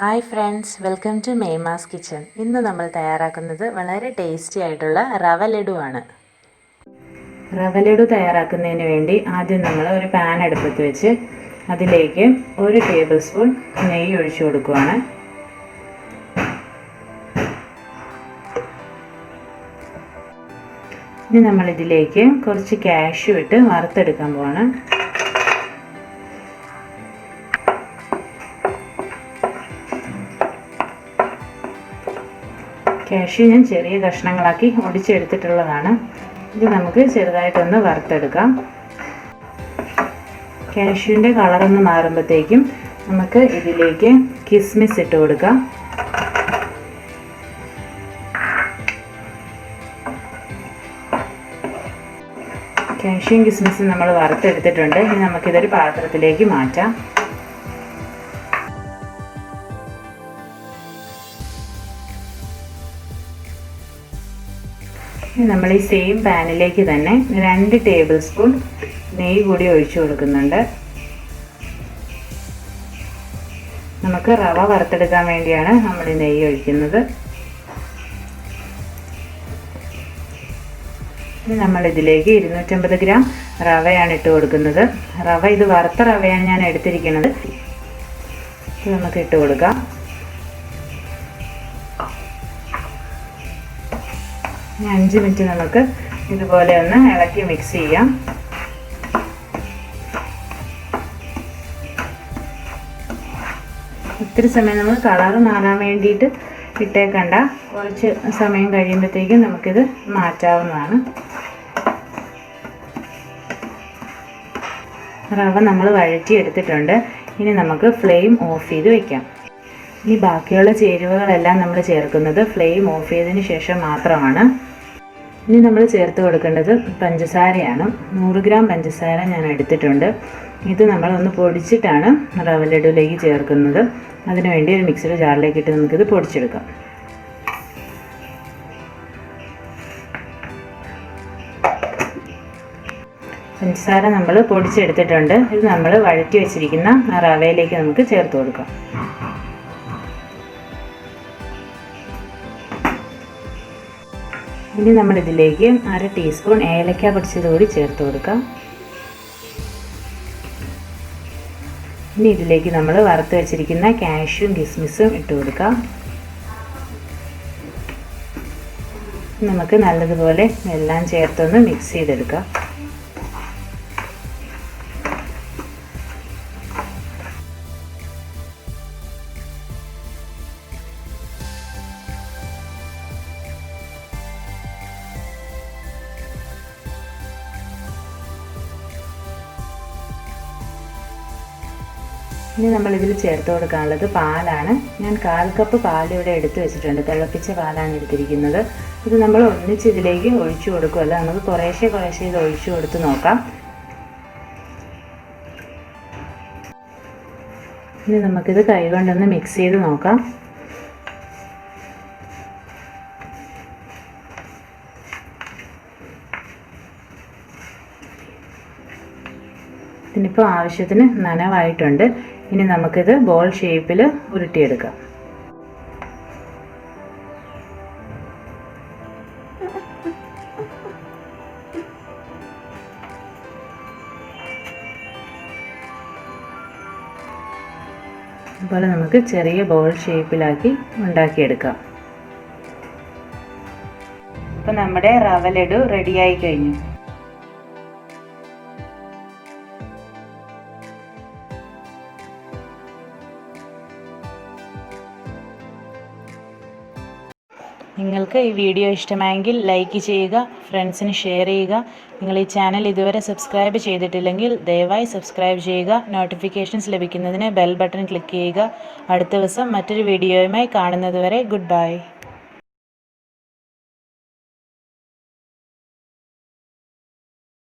Hi friends, welcome to MEMMAS kitchen. ഇന്ന് നമ്മൾ തയ്യാറാക്കുന്നത് വളരെ ടേസ്റ്റി ആയിട്ടുള്ള റവ ലഡു ആണ്. റവ ലഡു തയ്യാറാക്കുന്നതിന് വേണ്ടി ആദ്യം നമ്മൾ ഒരു പാൻ അടുപ്പത്ത് വെച്ച് അതിലേക്ക് 1 ടേബിൾ സ്പൂൺ നെയ്യ് ഒഴിച്ചു കൊടുക്കുകയാണ്. ഇനി നമ്മളിതിലേക്ക് കുറച്ച് കാഷ്യൂ ഇട്ട് വറുത്തെടുക്കാൻ പോവാണ്. കാഷ്യൂ ഞാൻ ചെറിയ കഷ്ണങ്ങളാക്കി ഒടിച്ചെടുത്തിട്ടുള്ളതാണ്. ഇത് നമുക്ക് ചെറുതായിട്ടൊന്ന് വറുത്തെടുക്കാം. കാഷ്യൂവിൻ്റെ കളറൊന്ന് മാറുമ്പോഴത്തേക്കും നമുക്ക് ഇതിലേക്ക് കിസ്മിസ് ഇട്ട് കൊടുക്കാം. കാഷ്യൂയും കിസ്മിസും നമ്മൾ വറുത്തെടുത്തിട്ടുണ്ട്. ഇനി നമുക്കിതൊരു പാത്രത്തിലേക്ക് മാറ്റാം. നമ്മൾ ഈ സെയിം പാനിലേക്ക് തന്നെ 2 ടേബിൾ സ്പൂൺ നെയ്യ് കൂടി ഒഴിച്ചു കൊടുക്കുന്നുണ്ട്. നമുക്ക് റവ വറുത്തെടുക്കാൻ വേണ്ടിയാണ് നമ്മൾ ഈ നെയ്യ് ഒഴിക്കുന്നത്. ഇനി നമ്മളിതിലേക്ക് 250 ഗ്രാം റവയാണ് ഇട്ട് കൊടുക്കുന്നത്. റവ ഇത് വറുത്ത റവയാണ് ഞാൻ എടുത്തിരിക്കുന്നത്. ഇത് നമുക്ക് ഇട്ട് കൊടുക്കാം. ഇനി 5 മിനിറ്റ് നമുക്ക് ഇതുപോലെ ഒന്ന് ഇളക്കി മിക്സ് ചെയ്യാം. ഒത്തിരി സമയം നമ്മൾ കളർ മാറാൻ വേണ്ടിയിട്ട് ഇട്ടേക്കണ്ട. കുറച്ച് സമയം കഴിയുമ്പോഴത്തേക്കും നമുക്കിത് മാറ്റാവുന്നതാണ്. റവ നമ്മൾ വഴറ്റി എടുത്തിട്ടുണ്ട്. ഇനി നമുക്ക് ഫ്ലെയിം ഓഫ് ചെയ്ത് വയ്ക്കാം. ഇനി ബാക്കിയുള്ള ചേരുവകളെല്ലാം നമ്മൾ ചേർക്കുന്നത് ഫ്ലെയിം ഓഫ് ചെയ്തതിന് ശേഷം മാത്രമാണ്. ഇനി നമ്മൾ ചേർത്ത് കൊടുക്കേണ്ടത് പഞ്ചസാരയാണ്. 100 ഗ്രാം പഞ്ചസാര ഞാൻ എടുത്തിട്ടുണ്ട്. ഇത് നമ്മളൊന്ന് പൊടിച്ചിട്ടാണ് റവ ലഡുവിലേക്ക് ചേർക്കുന്നത്. അതിനുവേണ്ടി ഒരു മിക്സിയുടെ ജാറിലേക്ക് ഇട്ട് നമുക്കിത് പൊടിച്ചെടുക്കാം. പഞ്ചസാര നമ്മൾ പൊടിച്ചെടുത്തിട്ടുണ്ട്. ഇത് നമ്മൾ വഴറ്റി വെച്ചിരിക്കുന്ന റവയിലേക്ക് നമുക്ക് ചേർത്ത് കൊടുക്കാം. ഇനി നമ്മളിതിലേക്ക് 1/2 ടീസ്പൂൺ ഏലക്ക പൊടിച്ചത് കൂടി ചേർത്ത് കൊടുക്കാം. ഇനി ഇതിലേക്ക് നമ്മൾ വറുത്ത് വെച്ചിരിക്കുന്ന കാഷ്യൂം കിസ്മിസും ഇട്ട് കൊടുക്കാം. നമുക്ക് നല്ലതുപോലെ എല്ലാം ചേർത്തൊന്ന് മിക്സ് ചെയ്തെടുക്കാം. ഇനി നമ്മളിതിൽ ചേർത്ത് കൊടുക്കാനുള്ളത് പാലാണ്. ഞാൻ 1/4 കപ്പ് പാൽ ഇവിടെ എടുത്ത് വെച്ചിട്ടുണ്ട്. തിളപ്പിച്ച പാലാണ് എടുത്തിരിക്കുന്നത്. ഇത് നമ്മൾ ഒന്നിച്ച് ഇതിലേക്ക് ഒഴിച്ചു കൊടുക്കുമല്ല, നമുക്ക് കുറേശ്ശെ ഇത് ഒഴിച്ചു കൊടുത്ത് നോക്കാം. ഇനി നമുക്കിത് കൈകൊണ്ടൊന്ന് മിക്സ് ചെയ്ത് നോക്കാം. ഇതിനിപ്പോൾ ആവശ്യത്തിന് നനവായിട്ടുണ്ട്. ഇനി നമുക്കിത് ബോൾ ഷേപ്പിൽ ഉരുട്ടിയെടുക്കാം. അതുപോലെ നമുക്ക് ചെറിയ ബോൾ ഷേപ്പിലാക്കി ഉണ്ടാക്കിയെടുക്കാം. അപ്പോൾ നമ്മുടെ റവ ലഡു റെഡിയായി കഴിഞ്ഞു. നിങ്ങൾക്ക് ഈ വീഡിയോ ഇഷ്ടമായെങ്കിൽ ലൈക്ക് ചെയ്യുക, ഫ്രണ്ട്സിന് ഷെയർ ചെയ്യുക. നിങ്ങൾ ഈ ചാനൽ ഇതുവരെ സബ്സ്ക്രൈബ് ചെയ്തിട്ടില്ലെങ്കിൽ ദയവായി സബ്സ്ക്രൈബ് ചെയ്യുക. നോട്ടിഫിക്കേഷൻസ് ലഭിക്കുന്നതിന് ബെൽ ബട്ടൺ ക്ലിക്ക് ചെയ്യുക. അടുത്ത ദിവസം മറ്റൊരു വീഡിയോയുമായി കാണുന്നതുവരെ ഗുഡ് ബൈ.